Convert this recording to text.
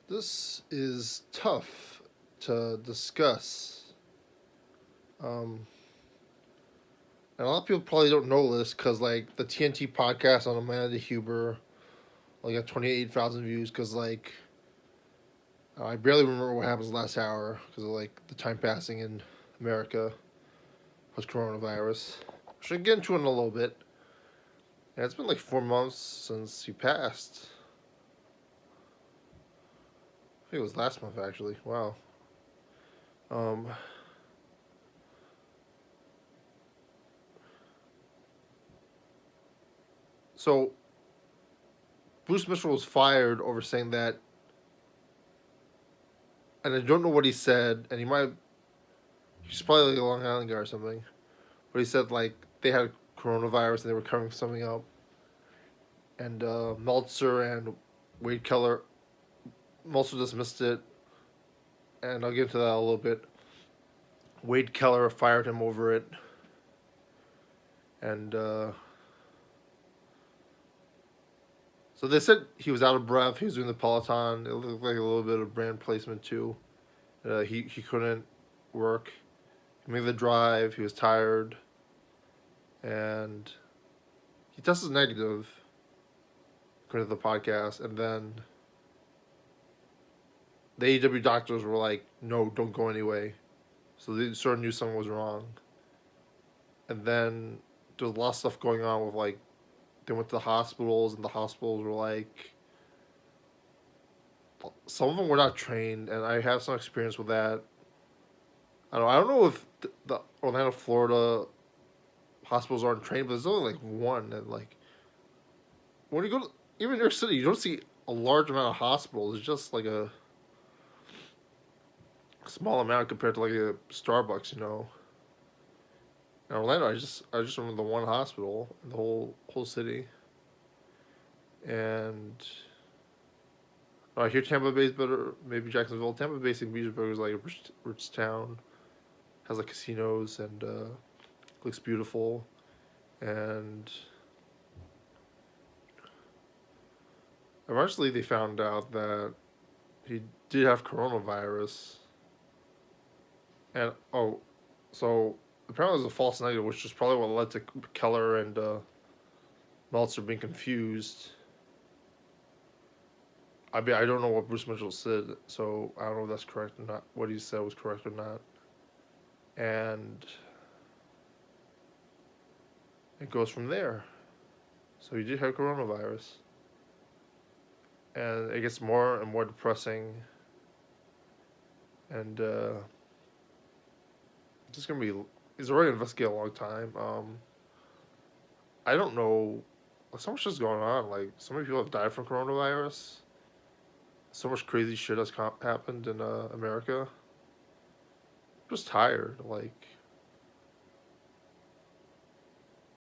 This is tough to discuss. Um, and a lot of people probably don't know this because, like, the TNT podcast on Amanda Huber only got 28,000 views because, like, I barely remember what happens last hour because of, like, the time passing in America post coronavirus. Should get into it in a little bit. Yeah, it's been like 4 months since he passed. I think it was last month, actually. Wow. Um, so Bruce Mitchell was fired over saying that, and I don't know what he said, and he's probably like a Long Island guy or something, but he said like they had coronavirus and they were covering something up, and Meltzer and Wade Keller, Meltzer dismissed it, and I'll get into that a little bit. Wade Keller fired him over it, and so they said he was out of breath. He was doing the Peloton. It looked like a little bit of brand placement too. He couldn't work. He made the drive. He was tired, and he tested negative, according to the podcast. And then the AEW doctors were like, "No, don't go anyway." So they sort of knew something was wrong. And then there was a lot of stuff going on with like they went to the hospitals, and the hospitals were like, some of them were not trained, and I have some experience with that. I don't know if the Orlando, Florida hospitals aren't trained, but there's only like one, and like when you go to even New York City, you don't see a large amount of hospitals. It's just like a small amount compared to like a Starbucks, you know. In Orlando, I just remember the one hospital in the whole city, and I hear Tampa Bay's better. Maybe Jacksonville. Tampa Bay St. Petersburg is like a rich town, has like casinos and looks beautiful, and eventually they found out that he did have coronavirus, and so apparently it was a false negative, which is probably what led to Keller and Meltzer being confused. I don't know what Bruce Mitchell said, so I don't know if that's correct or not. What he said was correct or not, and it goes from there. So he did have coronavirus, and it gets more and more depressing, and it's just gonna be. He's already investigated a long time. I don't know. So much is going on. Like so many people have died from coronavirus. So much crazy shit has happened in America. I'm just tired. Like